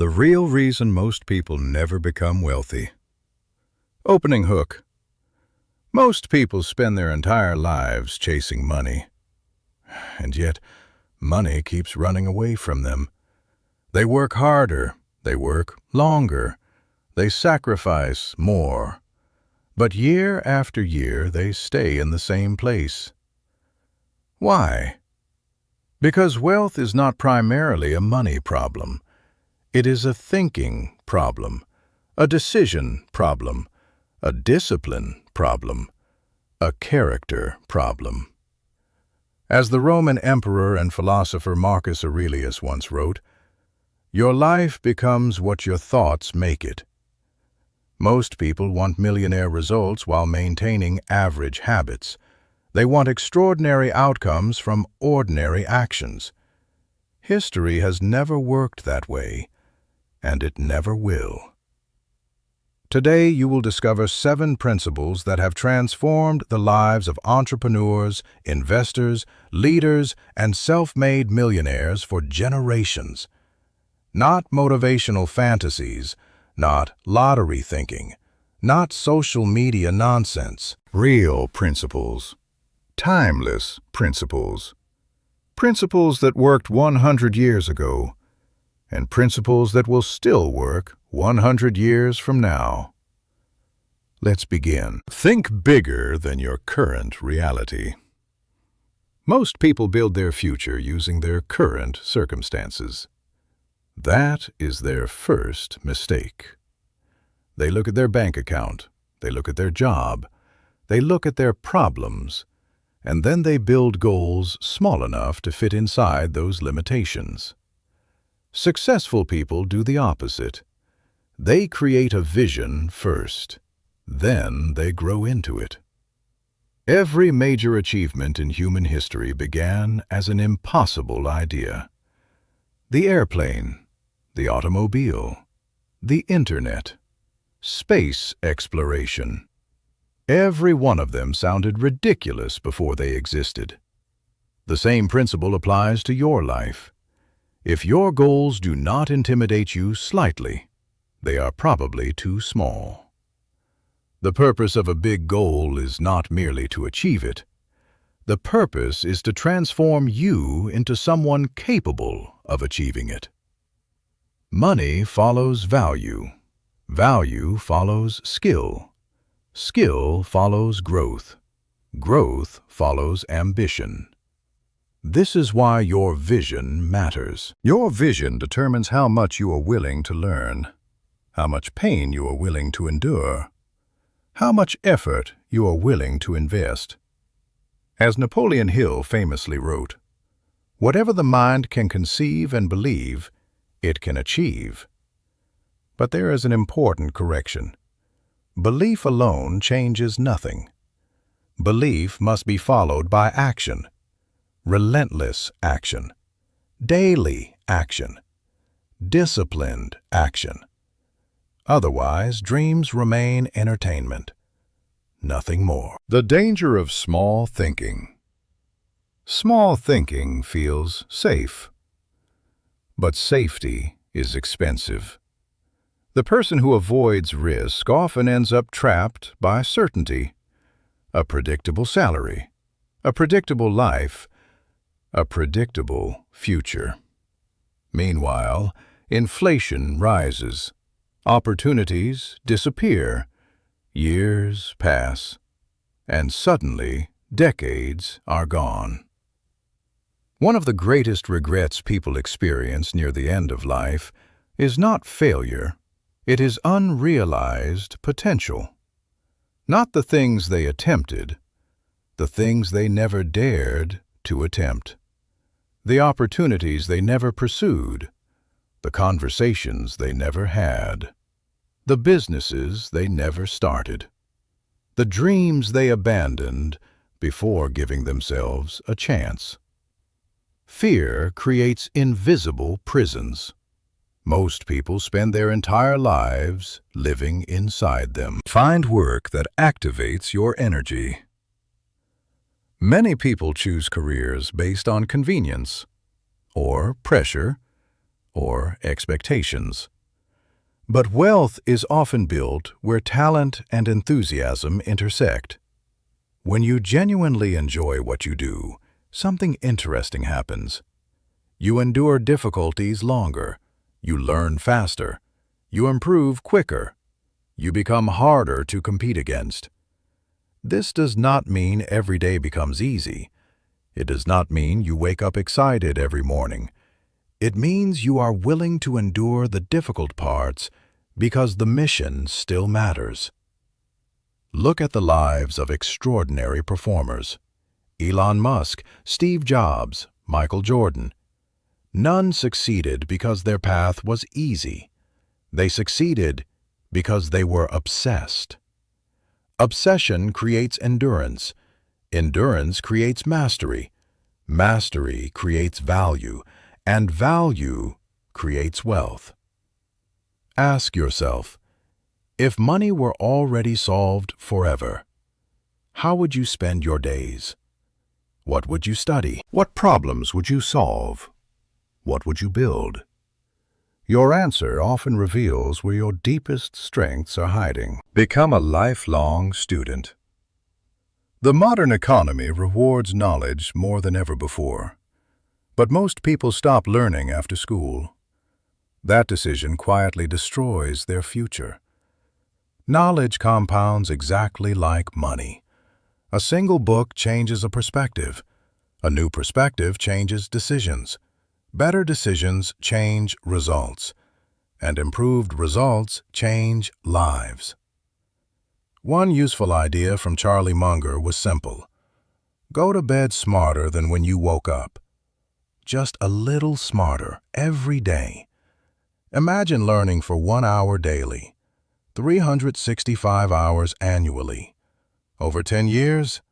The real reason most people never become wealthy. Opening hook. Most people spend their entire lives chasing money. And yet, money keeps running away from them. They work harder, they work longer, they sacrifice more. But year after year, they stay in the same place. Why? Because wealth is not primarily a money problem. It is a thinking problem, a decision problem, a discipline problem, a character problem. As the Roman emperor and philosopher Marcus Aurelius once wrote, "Your life becomes what your thoughts make it." Most people want millionaire results while maintaining average habits. They want extraordinary outcomes from ordinary actions. History has never worked that way, and it never will. Today, you will discover 7 principles that have transformed the lives of entrepreneurs, investors, leaders, and self-made millionaires for generations. Not motivational fantasies, not lottery thinking, not social media nonsense. Real principles. Timeless principles. Principles that worked 100 years ago, and principles that will still work 100 years from now. Let's begin. Think bigger than your current reality. Most people build their future using their current circumstances. That is their first mistake. They look at their bank account, they look at their job, they look at their problems, and then they build goals small enough to fit inside those limitations. Successful people do the opposite. They create a vision first, then they grow into it. Every major achievement in human history began as an impossible idea. The airplane, the automobile, the internet, space exploration. Every one of them sounded ridiculous before they existed. The same principle applies to your life. If your goals do not intimidate you slightly, they are probably too small. The purpose of a big goal is not merely to achieve it. The purpose is to transform you into someone capable of achieving it. Money follows value. Value follows skill. Skill follows growth. Growth follows ambition. This is why your vision matters. Your vision determines how much you are willing to learn, how much pain you are willing to endure, how much effort you are willing to invest. As Napoleon Hill famously wrote, "Whatever the mind can conceive and believe, it can achieve." But there is an important correction. Belief alone changes nothing. Belief must be followed by action. Relentless action, daily action, disciplined action. Otherwise, dreams remain entertainment, nothing more. The danger of small thinking. Small thinking feels safe, but safety is expensive. The person who avoids risk often ends up trapped by certainty, a predictable salary, a predictable life, a predictable future. Meanwhile, inflation rises, opportunities disappear, years pass, and suddenly decades are gone. One of the greatest regrets people experience near the end of life is not failure, it is unrealized potential. Not the things they attempted, the things they never dared to attempt. The opportunities they never pursued, the conversations they never had, the businesses they never started, the dreams they abandoned before giving themselves a chance. Fear creates invisible prisons. Most people spend their entire lives living inside them. Find work that activates your energy. Many people choose careers based on convenience, or pressure, or expectations. But wealth is often built where talent and enthusiasm intersect. When you genuinely enjoy what you do, something interesting happens. You endure difficulties longer, you learn faster, you improve quicker, you become harder to compete against. This does not mean every day becomes easy. It does not mean you wake up excited every morning. It means you are willing to endure the difficult parts because the mission still matters. Look at the lives of extraordinary performers. Elon Musk, Steve Jobs, Michael Jordan. None succeeded because their path was easy. They succeeded because they were obsessed. Obsession creates endurance. Endurance creates mastery. Mastery creates value, and value creates wealth. Ask yourself, if money were already solved forever, how would you spend your days? What would you study? What problems would you solve? What would you build? Your answer often reveals where your deepest strengths are hiding. Become a lifelong student. The modern economy rewards knowledge more than ever before. But most people stop learning after school. That decision quietly destroys their future. Knowledge compounds exactly like money. A single book changes a perspective. A new perspective changes decisions. Better decisions change results. And improved results change lives. One useful idea from Charlie Munger was simple. Go to bed smarter than when you woke up. Just a little smarter every day. Imagine learning for 1 hour daily, 365 hours annually. Over 10 years,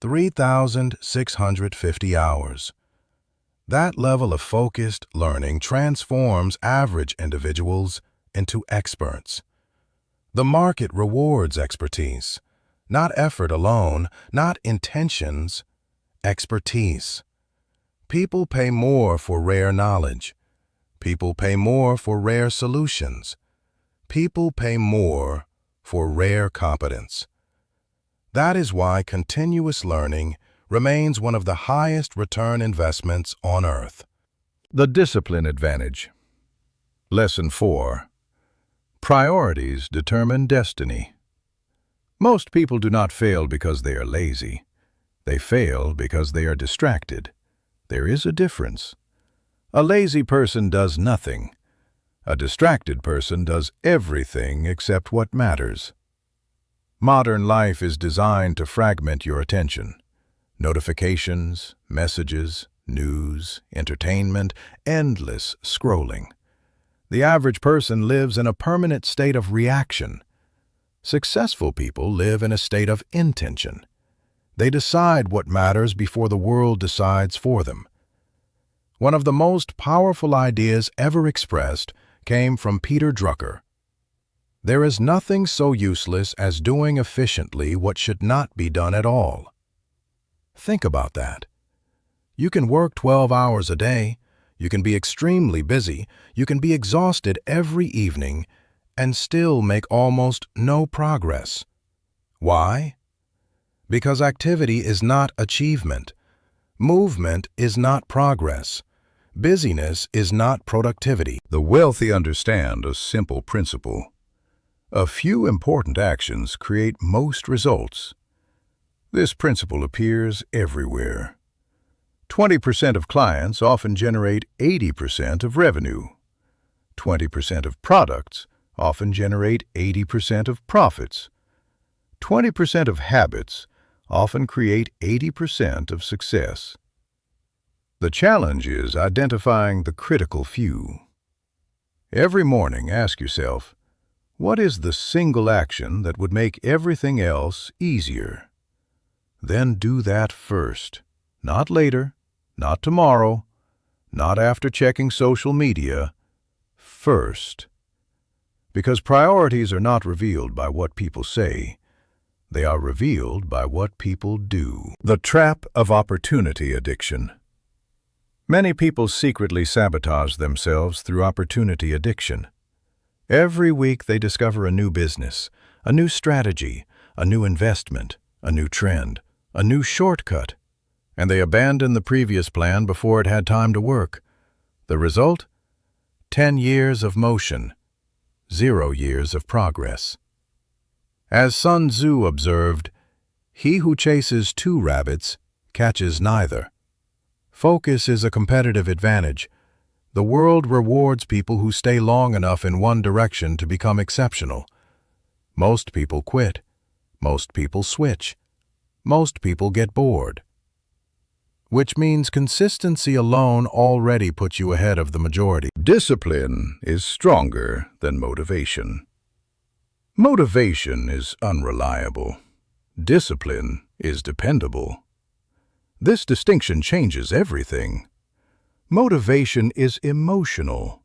3,650 hours. That level of focused learning transforms average individuals into experts. The market rewards expertise, not effort alone, not intentions, expertise. People pay more for rare knowledge. People pay more for rare solutions. People pay more for rare competence. That is why continuous learning remains one of the highest return investments on earth. The discipline advantage. Lesson 4. Priorities determine destiny. Most people do not fail because they are lazy. They fail because they are distracted. There is a difference. A lazy person does nothing. A distracted person does everything except what matters. Modern life is designed to fragment your attention. Notifications, messages, news, entertainment, endless scrolling. The average person lives in a permanent state of reaction. Successful people live in a state of intention. They decide what matters before the world decides for them. One of the most powerful ideas ever expressed came from Peter Drucker. There is nothing so useless as doing efficiently what should not be done at all. Think about that. You can work 12 hours a day, you can be extremely busy, you can be exhausted every evening, and still make almost no progress. Why? Because activity is not achievement. Movement is not progress. Busyness is not productivity. The wealthy understand a simple principle. A few important actions create most results. This principle appears everywhere. 20% of clients often generate 80% of revenue. 20% of products often generate 80% of profits. 20% of habits often create 80% of success. The challenge is identifying the critical few. Every morning, ask yourself, what is the single action that would make everything else easier? Then do that first, not later, not tomorrow, not after checking social media. First. Because priorities are not revealed by what people say, they are revealed by what people do. The trap of opportunity addiction. Many people secretly sabotage themselves through opportunity addiction. Every week they discover a new business, a new strategy, a new investment, a new trend, a new shortcut, and they abandon the previous plan before it had time to work. The result? 10 years of motion, 0 years of progress. As Sun Tzu observed, "He who chases 2 rabbits catches neither." Focus is a competitive advantage. The world rewards people who stay long enough in one direction to become exceptional. Most people quit. Most people switch. Most people get bored. Which means consistency alone already puts you ahead of the majority. Discipline is stronger than motivation. Motivation is unreliable. Discipline is dependable. This distinction changes everything. Motivation is emotional.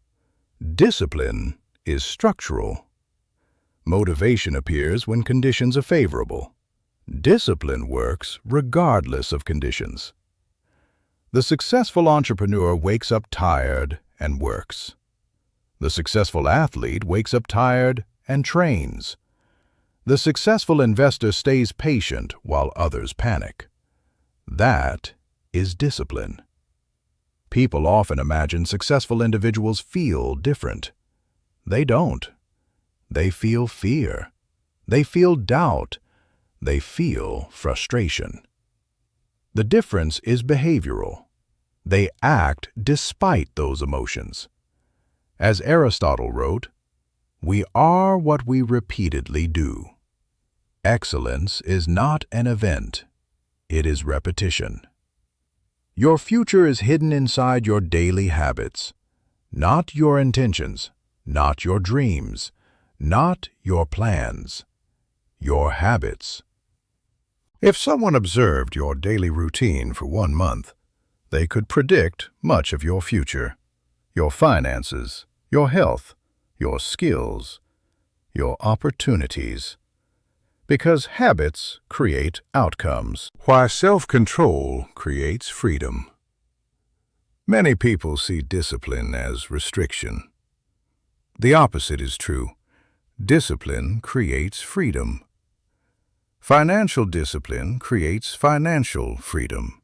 Discipline is structural. Motivation appears when conditions are favorable. Discipline works regardless of conditions. The successful entrepreneur wakes up tired and works. The successful athlete wakes up tired and trains. The successful investor stays patient while others panic. That is discipline. People often imagine successful individuals feel different. They don't. They feel fear. They feel doubt. They feel frustration. The difference is behavioral. They act despite those emotions. As Aristotle wrote, "We are what we repeatedly do." Excellence is not an event. It is repetition. Your future is hidden inside your daily habits, not your intentions, not your dreams, not your plans, your habits. If someone observed your daily routine for 1 month, they could predict much of your future, your finances, your health, your skills, your opportunities. Because habits create outcomes, while self-control creates freedom. Many people see discipline as restriction. The opposite is true. Discipline creates freedom. Financial discipline creates financial freedom.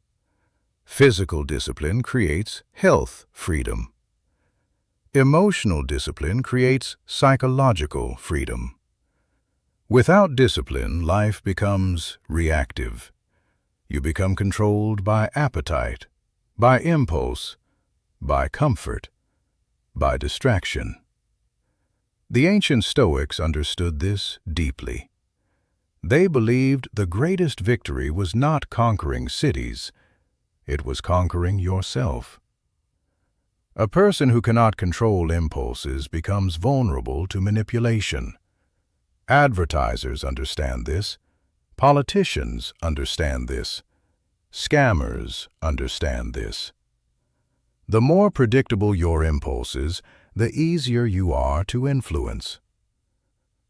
Physical discipline creates health freedom. Emotional discipline creates psychological freedom. Without discipline, life becomes reactive. You become controlled by appetite, by impulse, by comfort, by distraction. The ancient Stoics understood this deeply. They believed the greatest victory was not conquering cities, it was conquering yourself. A person who cannot control impulses becomes vulnerable to manipulation. Advertisers understand this. Politicians understand this. Scammers understand this. The more predictable your impulses, the easier you are to influence.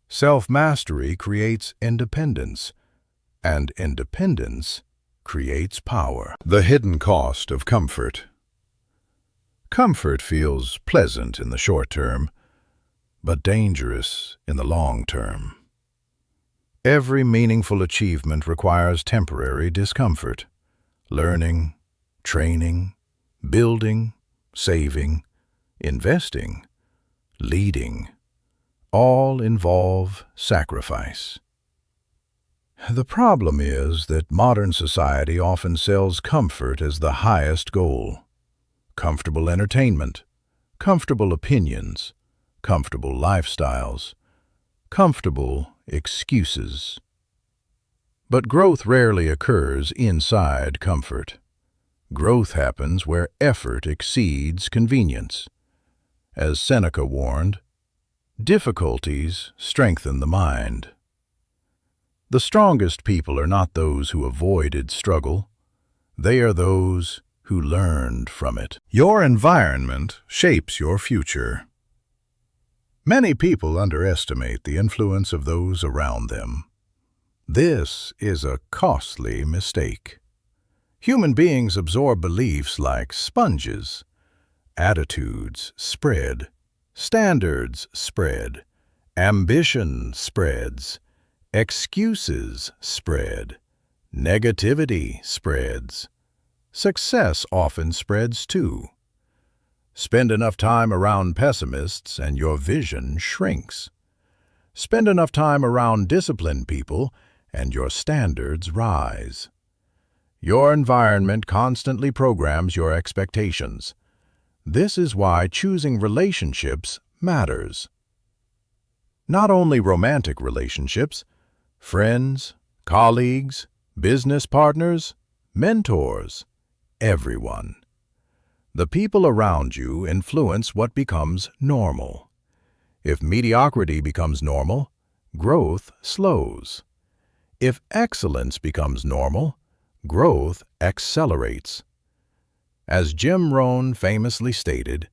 Self-mastery creates independence, and independence creates power. The hidden cost of comfort. Comfort feels pleasant in the short term, but dangerous in the long term. Every meaningful achievement requires temporary discomfort. Learning, training, building, saving, investing, leading, all involve sacrifice. The problem is that modern society often sells comfort as the highest goal. Comfortable entertainment, comfortable opinions, comfortable lifestyles, comfortable excuses. But growth rarely occurs inside comfort. Growth happens where effort exceeds convenience. As Seneca warned, difficulties strengthen the mind. The strongest people are not those who avoided struggle. They are those who learned from it. Your environment shapes your future. Many people underestimate the influence of those around them. This is a costly mistake. Human beings absorb beliefs like sponges. Attitudes spread. Standards spread. Ambition spreads. Excuses spread. Negativity spreads. Success often spreads too. Spend enough time around pessimists and your vision shrinks. Spend enough time around disciplined people and your standards rise. Your environment constantly programs your expectations. This is why choosing relationships matters. Not only romantic relationships, friends, colleagues, business partners, mentors, everyone. The people around you influence what becomes normal. If mediocrity becomes normal, growth slows. If excellence becomes normal, growth accelerates. As Jim Rohn famously stated,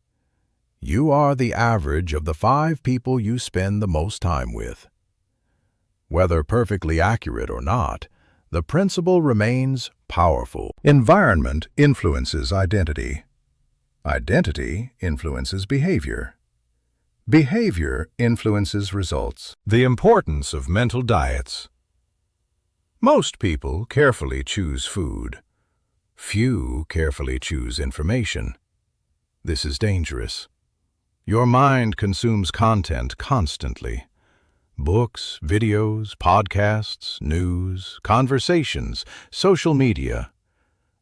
"You are the average of the 5 people you spend the most time with." Whether perfectly accurate or not, the principle remains powerful. Environment influences identity. Identity influences behavior. Behavior influences results. The importance of mental diets. Most people carefully choose food. Few carefully choose information. This is dangerous. Your mind consumes content constantly. Books, videos, podcasts, news, conversations, social media.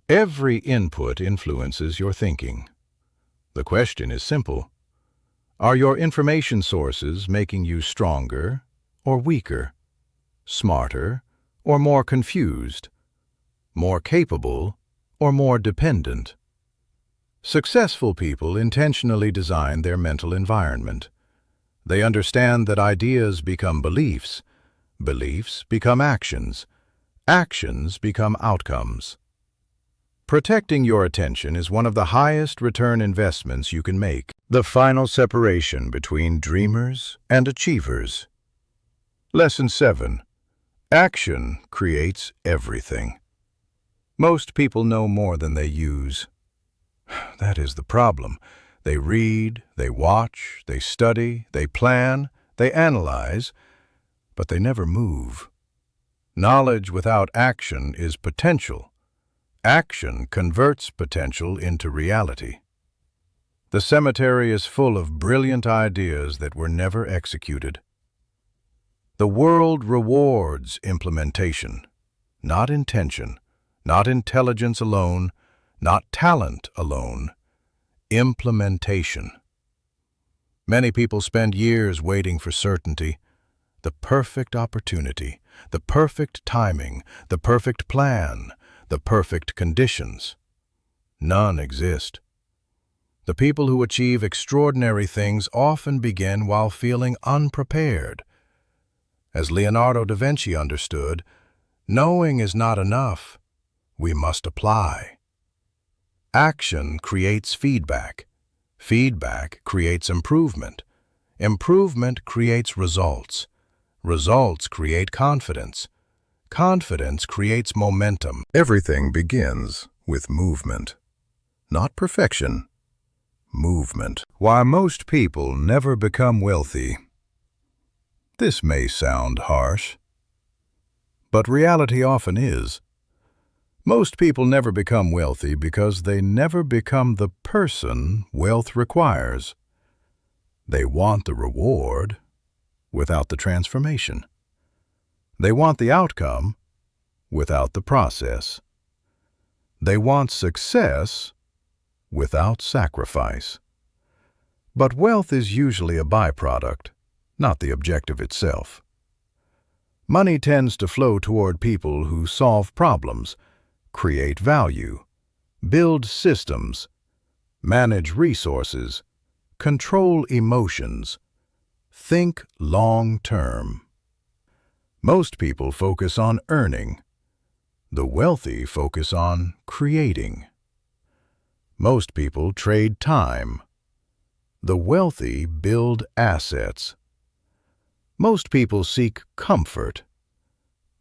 Every input influences your thinking. The question is simple. Are your information sources making you stronger or weaker, smarter or more confused, more capable or more dependent? Successful people intentionally design their mental environment. They understand that ideas become beliefs, beliefs become actions, actions become outcomes. Protecting your attention is one of the highest return investments you can make. The final separation between dreamers and achievers. Lesson 7. Action creates everything. Most people know more than they use. That is the problem. They read, they watch, they study, they plan, they analyze, but they never move. Knowledge without action is potential. Action converts potential into reality. The cemetery is full of brilliant ideas that were never executed. The world rewards implementation, not intention, not intelligence alone, not talent alone, implementation. Many people spend years waiting for certainty, the perfect opportunity, the perfect timing, the perfect plan, the perfect conditions. None exist. The people who achieve extraordinary things often begin while feeling unprepared. As Leonardo da Vinci understood, knowing is not enough. We must apply. Action creates feedback. Feedback creates improvement. Improvement creates results. Results create confidence. Confidence creates momentum. Everything begins with movement. Not perfection. Movement. Why most people never become wealthy. This may sound harsh, but reality often is. Most people never become wealthy because they never become the person wealth requires. They want the reward without the transformation. They want the outcome without the process. They want success without sacrifice. But wealth is usually a byproduct, not the objective itself. Money tends to flow toward people who solve problems, create value, build systems, manage resources, control emotions, think long-term. Most people focus on earning. The wealthy focus on creating. Most people trade time. The wealthy build assets. Most people seek comfort.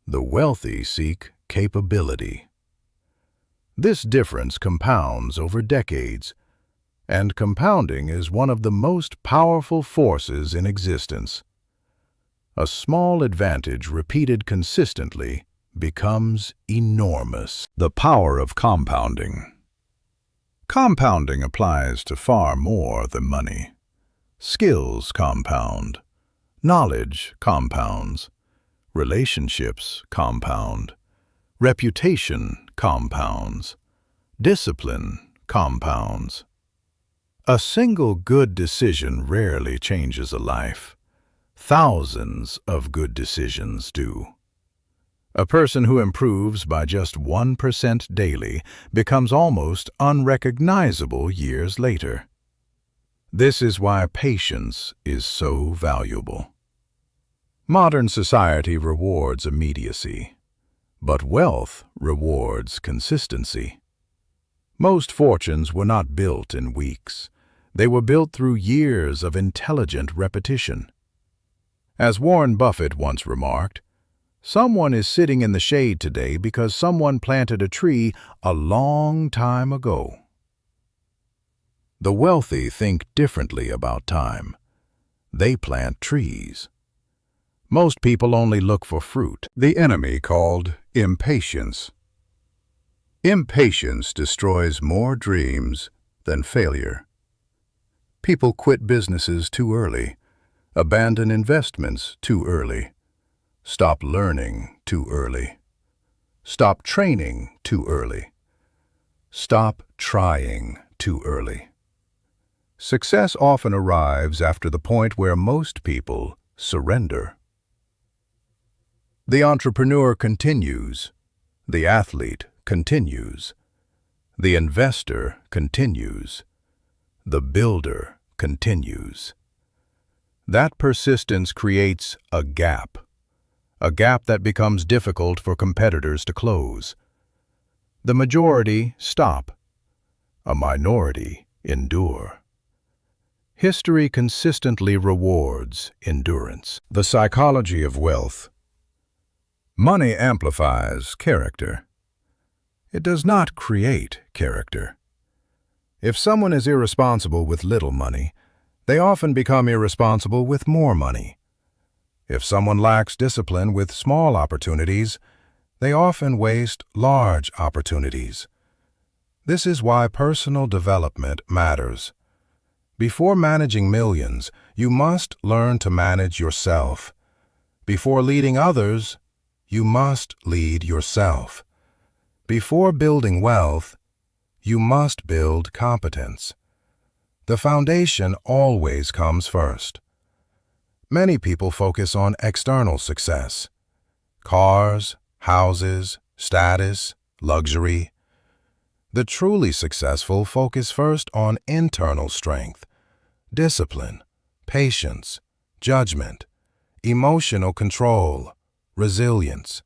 The wealthy seek capability. This difference compounds over decades, and compounding is one of the most powerful forces in existence. A small advantage repeated consistently becomes enormous. The power of compounding. Compounding applies to far more than money. Skills compound. Knowledge compounds. Relationships compound. Reputation compounds. Discipline compounds. A single good decision rarely changes a life. Thousands of good decisions do. A person who improves by just 1% daily becomes almost unrecognizable years later. This is why patience is so valuable. Modern society rewards immediacy, but wealth rewards consistency. Most fortunes were not built in weeks. They were built through years of intelligent repetition. As Warren Buffett once remarked, someone is sitting in the shade today because someone planted a tree a long time ago. The wealthy think differently about time. They plant trees. Most people only look for fruit. The enemy called impatience. Impatience destroys more dreams than failure. People quit businesses too early, abandon investments too early, stop learning too early, stop training too early, stop trying too early. Success often arrives after the point where most people surrender. The entrepreneur continues. The athlete continues. The investor continues. The builder continues. That persistence creates a gap that becomes difficult for competitors to close. The majority stop. A minority endure. History consistently rewards endurance. The psychology of wealth. Money amplifies character. It does not create character. If someone is irresponsible with little money, they often become irresponsible with more money. If someone lacks discipline with small opportunities, they often waste large opportunities. This is why personal development matters. Before managing millions, you must learn to manage yourself. Before leading others, you must lead yourself. Before building wealth, you must build competence. The foundation always comes first. Many people focus on external success: cars, houses, status, luxury. The truly successful focus first on internal strength, discipline, patience, judgment, emotional control, resilience.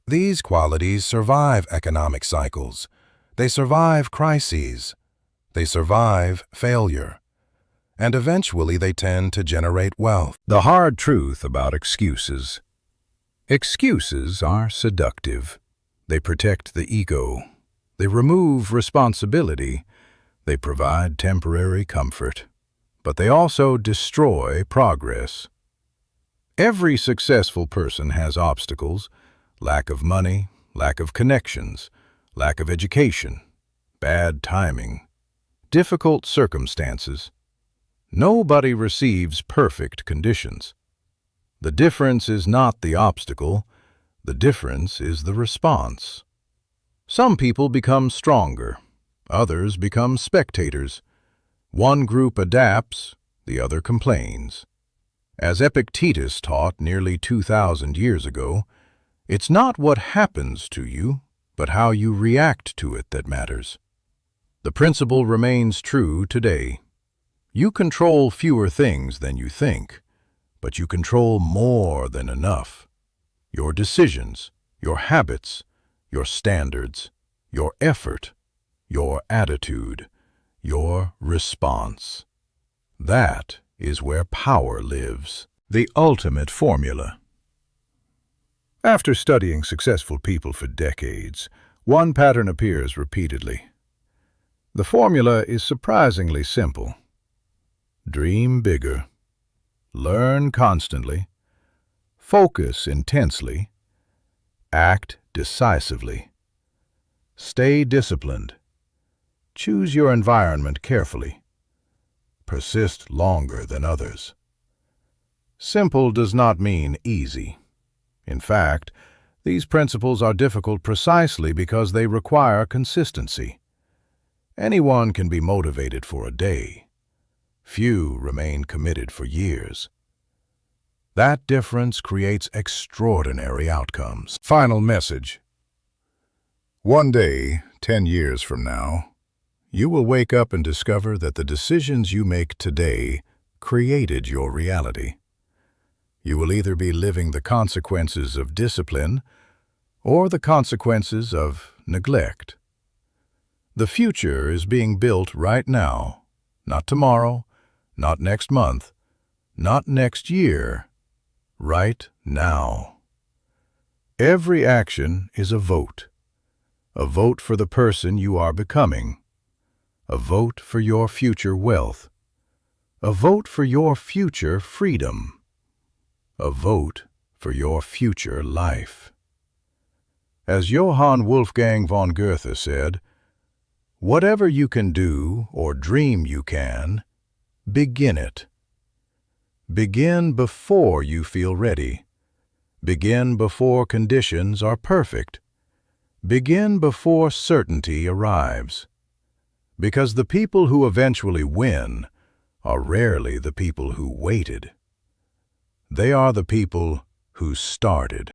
These qualities survive economic cycles. They survive crises. They survive failure. And eventually they tend to generate wealth. The hard truth about excuses. Excuses are seductive. They protect the ego. They remove responsibility. They provide temporary comfort. But they also destroy progress. Every successful person has obstacles: lack of money, lack of connections, lack of education, bad timing, difficult circumstances. Nobody receives perfect conditions. The difference is not the obstacle. The difference is the response. Some people become stronger. Others become spectators. One group adapts, the other complains. As Epictetus taught nearly 2,000 years ago, it's not what happens to you, but how you react to it that matters. The principle remains true today. You control fewer things than you think, but you control more than enough. Your decisions, your habits, your standards, your effort, your attitude, your response. That is where power lives. The ultimate formula. After studying successful people for decades, One pattern appears repeatedly. The formula is surprisingly simple. Dream bigger. Learn constantly. Focus intensely. Act decisively. Stay disciplined. Choose your environment carefully. Persist longer than others. Simple does not mean easy. In fact, these principles are difficult precisely because they require consistency. Anyone can be motivated for a day. Few remain committed for years. That difference creates extraordinary outcomes. Final message. One day, 10 years from now, you will wake up and discover that the decisions you make today created your reality. You will either be living the consequences of discipline or the consequences of neglect. The future is being built right now, not tomorrow, not next month, not next year, right now. Every action is a vote for the person you are becoming, a vote for your future wealth, a vote for your future freedom, a vote for your future life. As Johann Wolfgang von Goethe said, "Whatever you can do or dream you can, begin it. Begin before you feel ready. Begin before conditions are perfect. Begin before certainty arrives. Because the people who eventually win are rarely the people who waited. They are the people who started."